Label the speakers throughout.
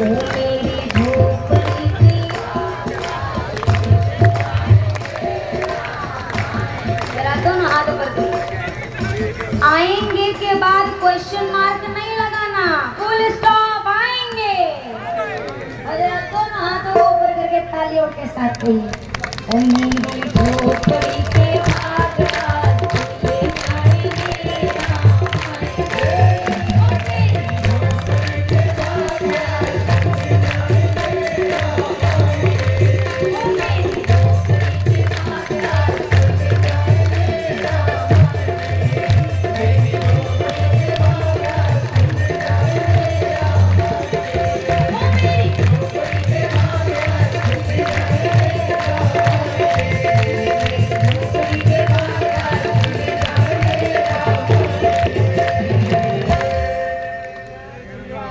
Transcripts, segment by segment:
Speaker 1: मेरी झोपड़ी की जरा दोनों हाथ ऊपर करो। आएंगे के बाद क्वेश्चन मार्क नहीं लगाना, फुल स्टॉप आएंगे। और जरा दोनों हाथों को ऊपर करके तालियों के साथ कहिए, मेरी झोपड़ी के बाद रात ये आएंगे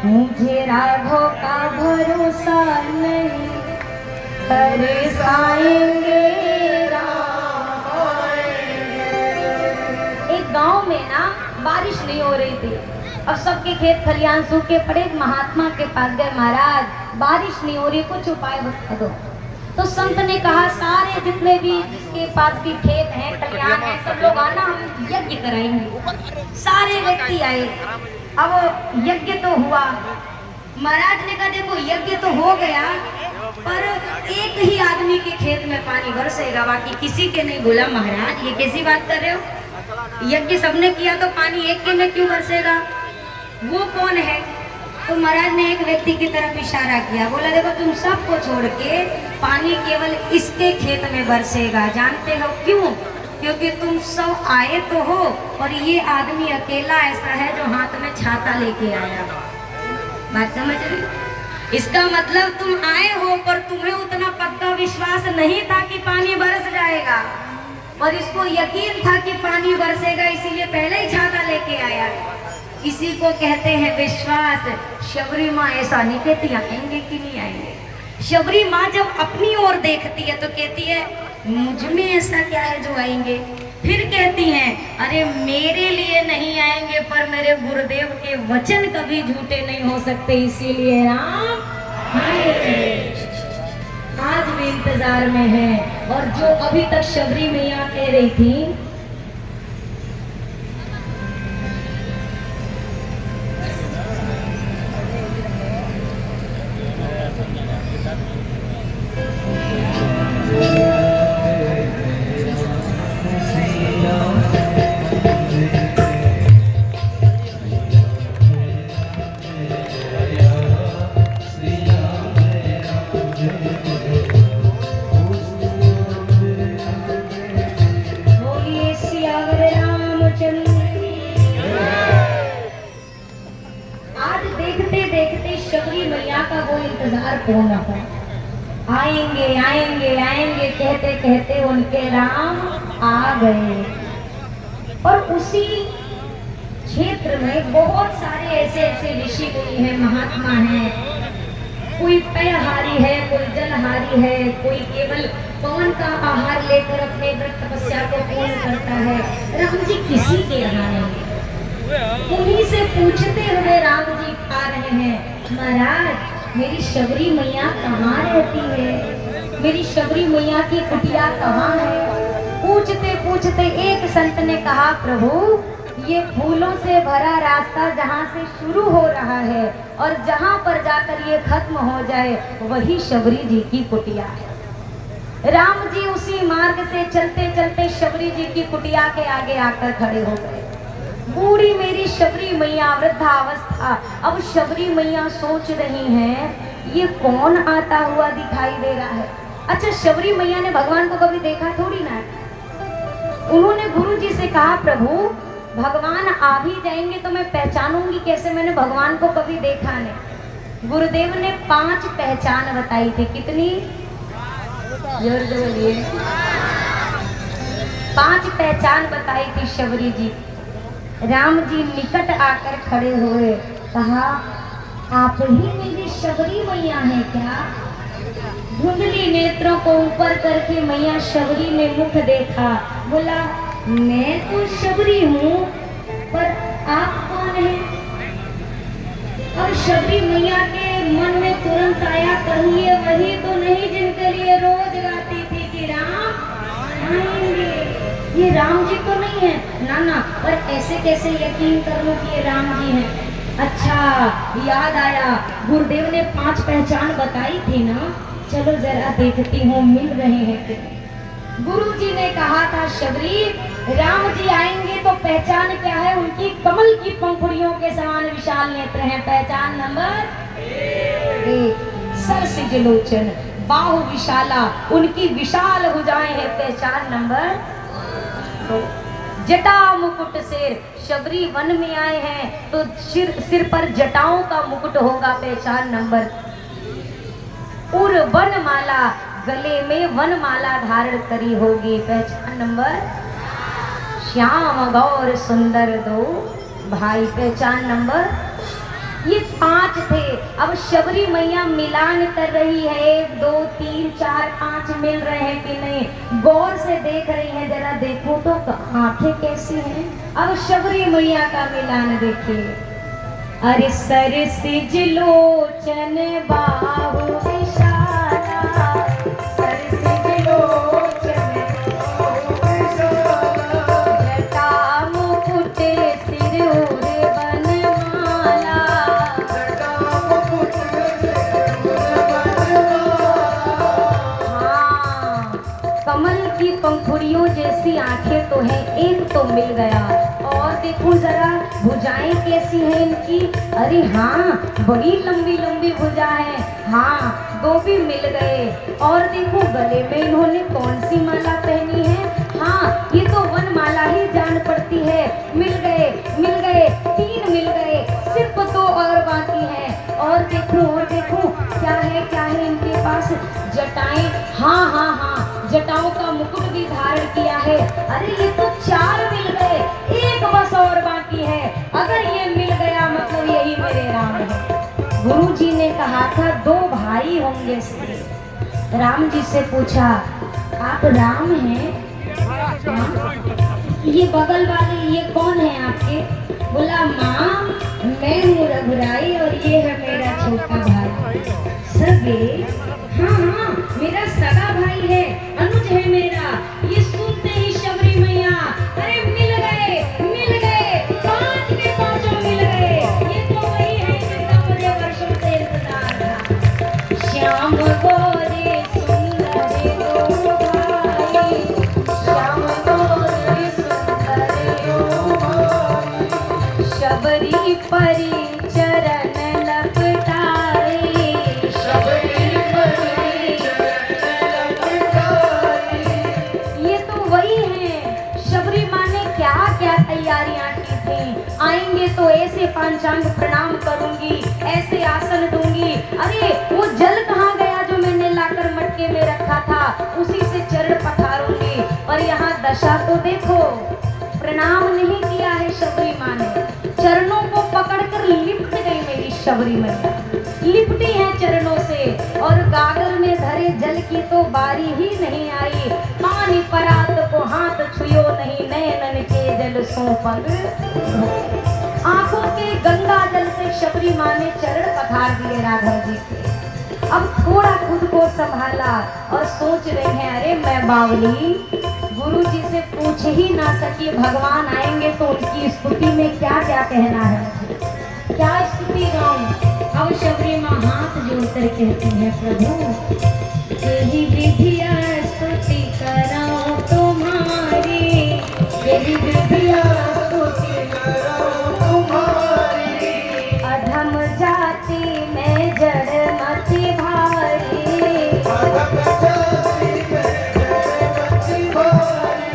Speaker 1: मुझे राघव का भरोसा नहीं, तरसाएंगे एक गांव में ना बारिश नहीं हो रही थी। अब सबके खेत खलियान सूखे पड़े। महात्मा के पास गए, महाराज बारिश नहीं हो रही, कुछ उपाय बता दो। तो संत ने कहा सारे जितने भी जिसके पास भी खेत हैं खलियान हैं सब लोग आना, हम यज्ञ कराएंगे। सारे व्यक्ति आए। अब यज्ञ तो हुआ। महाराज ने कहा देखो यज्ञ तो हो गया पर एक ही आदमी के खेत में पानी बरसेगा, बाकी किसी के नहीं। बोला महाराज ये कैसी बात कर रहे हो, यज्ञ सबने किया तो पानी एक के में क्यों बरसेगा, वो कौन है? तो महाराज ने एक व्यक्ति की तरफ इशारा किया, बोला देखो तुम सबको छोड़ के पानी केवल इसके खेत में बरसेगा। जानते हो क्यों? क्योंकि तुम सब आए तो हो और ये आदमी अकेला ऐसा है जो हाथ में छाता लेके आया। बात समझ रही? इसका मतलब तुम आए हो पर तुम्हें उतना पक्का विश्वास नहीं था कि पानी बरस जाएगा, और इसको यकीन था कि पानी बरसेगा, इसीलिए पहले ही छाता लेके आया। इसी को कहते हैं विश्वास। शबरी माँ ऐसा नहीं कहती आएंगे कि नहीं आएंगे। शबरी माँ जब अपनी ओर देखती है तो कहती है मुझ में ऐसा क्या है जो आएंगे। फिर कहती हैं अरे मेरे लिए नहीं आएंगे पर मेरे गुरुदेव के वचन कभी झूठे नहीं हो सकते, इसीलिए राम आएंगे। आज भी इंतजार में है। और जो अभी तक शबरी मैया कह रही थी पूर्ण हो। आएंगे आएंगे आएंगे कहते कहते उनके राम आ गए। और उसी क्षेत्र में बहुत सारे ऐसे ऐसे ऋषि मुनि हैं, महात्मा हैं। कोई पेयहारी है, कोई जलहारी है, कोई केवल पवन का आहार लेकर अपने व्रत तपस्या को पूर्ण करता है। राम जी किसी के यहाँ नहीं। उन्हीं से पूछते हुए राम जी आ रहे हैं, महाराज मेरी शबरी मैया कहाँ रहती है, मेरी शबरी मैया की कुटिया कहाँ है? पूछते पूछते एक संत ने कहा प्रभु ये फूलों से भरा रास्ता जहाँ से शुरू हो रहा है और जहाँ पर जाकर ये खत्म हो जाए वही शबरी जी की कुटिया है। राम जी उसी मार्ग से चलते चलते शबरी जी की कुटिया के आगे आकर खड़े हो गए। बूढ़ी मेरी शबरी मैया, वृद्धावस्था। अब शबरी मैया सोच रही हैं ये कौन आता हुआ दिखाई दे रहा है। अच्छा शबरी मैया ने भगवान को कभी देखा थोड़ी ना। उन्होंने गुरु जी से कहा प्रभु भगवान आ भी जाएंगे तो मैं पहचानूंगी कैसे, मैंने भगवान को कभी देखा नहीं। गुरुदेव ने 5 पहचान बताई थी। कितनी? जोर से बोलिए। 5 पहचान बताई थी शबरी जी। राम जी निकट आकर खड़े हुए, कहा आप ही मेरी शबरी मैया है क्या? धुंधली नेत्रों को ऊपर करके मैया शबरी ने मुख देखा, बोला मैं तो शबरी हूँ पर आप कौन हैं? और शबरी मैया के मन में तुरंत आया कहीं ये वही तो नहीं जिनके लिए रोज गाती थी कि राम आएंगे। ये राम जी तो नहीं है ना ना, पर ऐसे कैसे यकीन कर लूं कि ये राम जी हैं। अच्छा याद आया, गुरुदेव ने 5 पहचान बताई थी ना, चलो जरा देखती हूँ मिल रहे हैं कि नहीं। गुरु जी ने कहा था शबरी राम जी आएंगे तो पहचान क्या है, उनकी कमल की पंखुड़ियों के समान विशाल नेत्र हैं। पहचान नंबर 1, सरसिज लोचन बाहु विशाला, उनकी विशाल भुजाएं हैं। पहचान नंबर 2, जटा मुकुट शेर, शबरी वन में आए हैं तो सिर पर जटाओं का मुकुट होगा। पहचान नंबर 3, उर वनमाला, गले में वनमाला धारण करी होगी। पहचान नंबर 4, श्याम गौर सुंदर 2 भाई। पहचान नंबर, ये 5 थे। अब शबरी मैया मिलान कर रही है, 1 2 3 4 5 मिल रहे हैं कि नहीं, गौर से देख रही है। जरा देखो तो आंखें कैसी हैं। अब शबरी मैया का मिलान देखिए। अरे सरसिज लोचन बाहु विशाला, सरसिज लोचन बाहु विशाला, जटा मुकुट सिर उर वनमाला, जटा मुकुट सिर उर वनमाला। हाँ, कमल की पंखुड़ियों जैसी आंखें तो हैं, एक तो मिल गया। और देखो जरा भुजाएं कैसी हैं इनकी। अरे हाँ, बड़ी लंबी लंबी भुजा है। हाँ, 2 भी मिल गए। और देखो गले में इन्होंने कौन सी माला पहनी है। हाँ, ये तो वन माला ही जान पड़ती है। मिल गए 3 मिल गए, सिर्फ 2 और बाकी हैं। और देखो क्या है इनके पास, जटाएं। हाँ, जटाओं का मुकुट भी धारण किया है। अरे ये तो 4 मिल गए, 1 बस और बाकी है। अगर ये मिल गया मतलब यही मेरे राम है। गुरु जी ने कहा था 2 भाई होंगे इसके। राम जी से पूछा आप राम हैं? ये बगल वाले ये कौन है आपके? बोला माँ मैं हूँ रघुराई और ये है मेरा छोटा भाई। सगे? हाँ, मेरा सगा भाई है, अनुज है मेरा। ये सुनते ही शबरी मैया, अरे मिल गए 5 के 5 मिल गए। ये तो वही है जिनका मुझे वर्षों से इंतजार था। श्याम गोरे सुंदर 2 भाई, श्याम गोरे सुंदर 2 भाई, शबरी परी चरण लपटाए, शबरी परी चरण लपटाए। ये तो वही है। शबरी माँ ने क्या क्या तैयारियां की थी। आएंगे तो ऐसे पांचांग प्रणाम करूंगी, ऐसे आसन दूंगी। अरे वो जल कहाँ गया जो मैंने लाकर मटके में रखा था, उसी से चरण पखारूंगी। और यहाँ दशा तो देखो, प्रणाम नहीं किया है शबरी माँ ने, चरणों को पकड़कर लिपट गई मेरी शबरी मैया, लिपटी है चरणों से। और गागर में धरे जल की तो बारी ही नहीं आई। पानी परात को हाथ छुयो नहीं, नैनन के जल सो पग। आंखों के गंगा जल से शबरी माँ ने चरण पखार दिए राघव जी के। अब थोड़ा खुद को संभाला और सोच रहे हैं अरे मैं बावली, गुरु जी से पूछ ही ना सकी, भगवान आएंगे तो उनकी स्तुति में क्या क्या कहना है, क्या स्तुति गाऊं। अब शबरी माँ हाथ जोड़कर कहती है प्रभु यही विधिया स्तुति कराओ तुम्हारी, यही विधिया स्तुति कराओ तुम्हारी। अधम जाति में जड़ मति भारी, अधम जाति में जड़ मति भारी।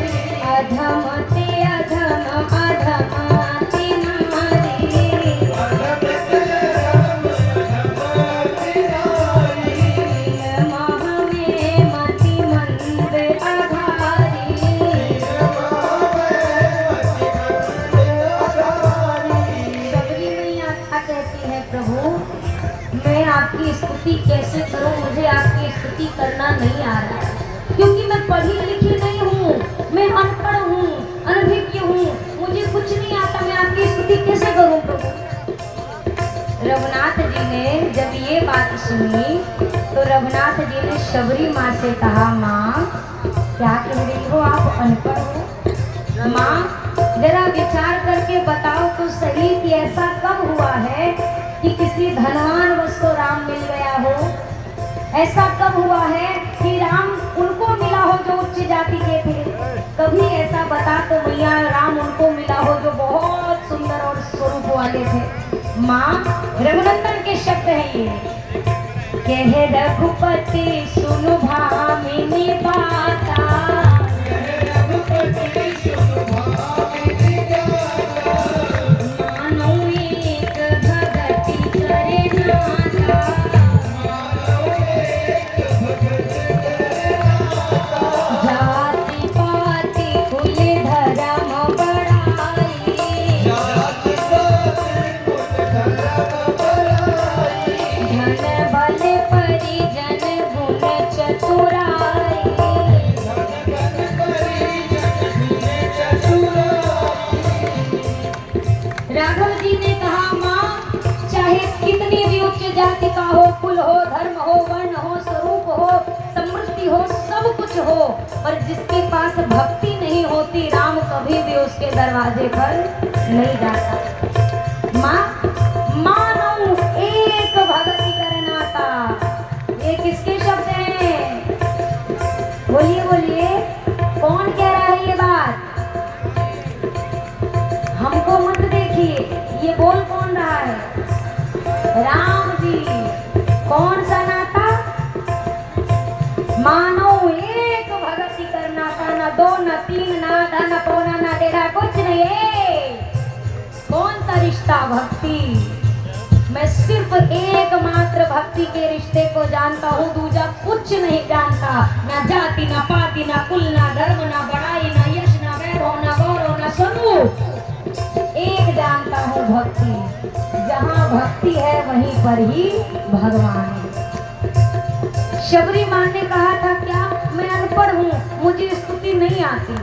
Speaker 1: अधम ते अधम अधमाति नारी, अधम ते अधम अधमाति नारी। मह में मति मंद अघारी, मह में मति मंद अघारी। शबरी मैया क्या कहती है प्रभु मैं आपकी स्तुति कैसे करूं, मुझे आपकी स्तुति करना नहीं आ रहा है, क्योंकि मैं पढ़ी लिखी नहीं हूँ, मैं अनपढ़ हूँ, अनभिज्ञ हूँ, मुझे कुछ नहीं आता, मैं आपकी स्तुति कैसे करूं प्रभु। रघुनाथ जी ने जब ये बात सुनी तो रघुनाथ जी ने शबरी माँ से कहा, माँ क्या कह रही हो, आप अनपढ़ हो? माँ जरा विचार करके बताओ तो सही कि ऐसा कब हुआ है कि किसी धनवान वश को राम मिल गया हो? ऐसा कब हुआ है कि राम उनको मिला हो जो उच्च जाति के थे? कभी ऐसा बता तो मैया राम उनको मिला हो जो बहुत सुंदर और स्वरूप वाले थे। माँ रघुनंदन के शब्द हैं ये, कहे रघुपति सुनु भामिनी बाता, मानो एक भगति करे नाता, जाति पाति कुल धर्म बढ़ाई, धन बल परिजन गुण चतुराई। राघव जी ने कहा, माँ चाहे कितनी भी उच्च जाति का हो, कुल हो, धर्म हो, वर्ण हो, स्वरूप हो, समृद्धि हो, सब कुछ हो, पर जिसके पास भक्ति नहीं होती राम कभी भी उसके दरवाजे पर नहीं जाता। माँ मानो एक भगति करना था, ये किसके शब्द हैं? बोलिए बोलिए, कौन कह रहा है ये बात? हमको मत देखिए, ये बोल कौन रहा है? राम जी। कौन सा नाता? मानो एक भगति करना था, न दो न तीन न आधा न पौना न डेढ़ा, कुछ नहीं है। कौन सा रिश्ता? भक्ति। मैं सिर्फ एकमात्र भक्ति के रिश्ते को जानता हूँ, दूजा कुछ नहीं जानता। ना जाति ना पाति ना कुल ना धर्म ना बड़ाई ना यश ना वैभव ना गौरव ना स्वरूप, एक जानता हूँ भक्ति। जहाँ भक्ति है वहीं पर ही भगवान है। शबरी माँ ने कहा था, क्या मैं अनपढ़ हूँ, मुझे स्तुति नहीं आती?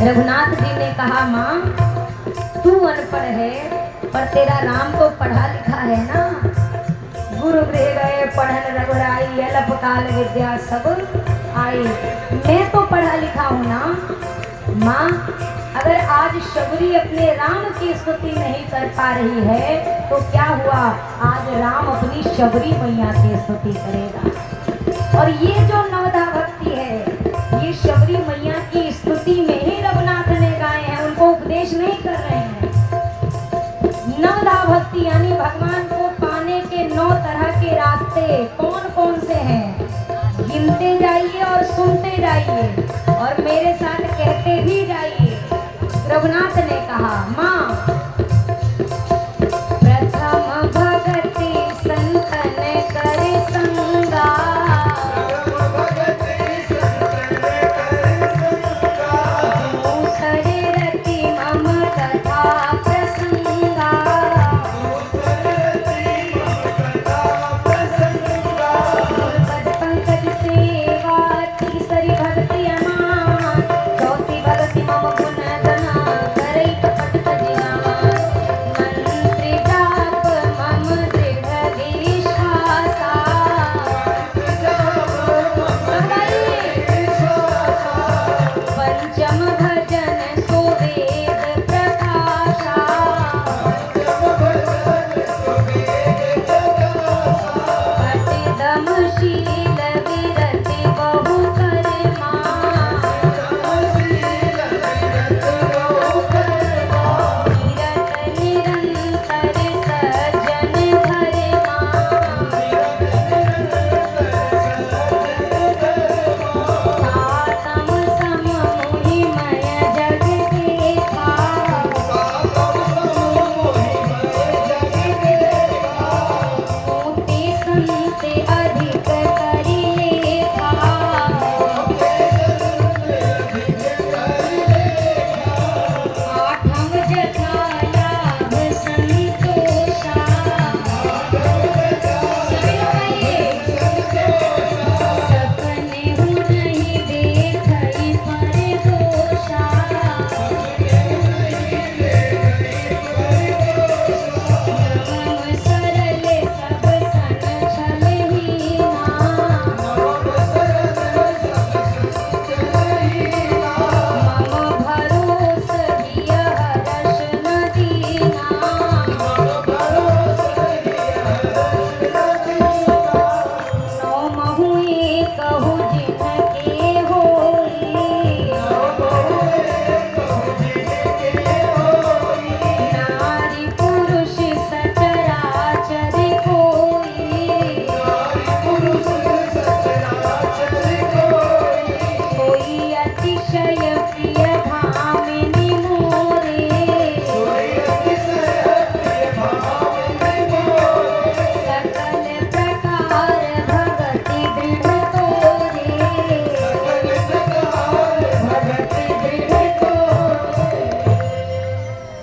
Speaker 1: रघुनाथ जी ने कहा, माँ तू अनपढ़ है पर तेरा राम तो पढ़ा लिखा है ना। गुरु गृह गए पढ़न रघुराई, अल्पकाल विद्या सब आई। मैं तो पढ़ा लिखा हूँ ना। माँ अगर आज शबरी अपने राम की स्तुति नहीं कर पा रही है तो क्या हुआ, आज राम अपनी शबरी मैया की स्तुति करेगा। और ये जो नवधा भक्ति है ये शबरी मैया की स्तुति में ही रघुनाथ ने गाए हैं, उनको उपदेश नहीं कर रहे हैं। नवधा भक्ति यानी भगवान को पाने के 9 तरह के रास्ते कौन कौन से हैं, गिनते जाइए और सुनते जाइए और मेरे साथ कहते भी जाइए। रघुनाथ ने कहा, माँ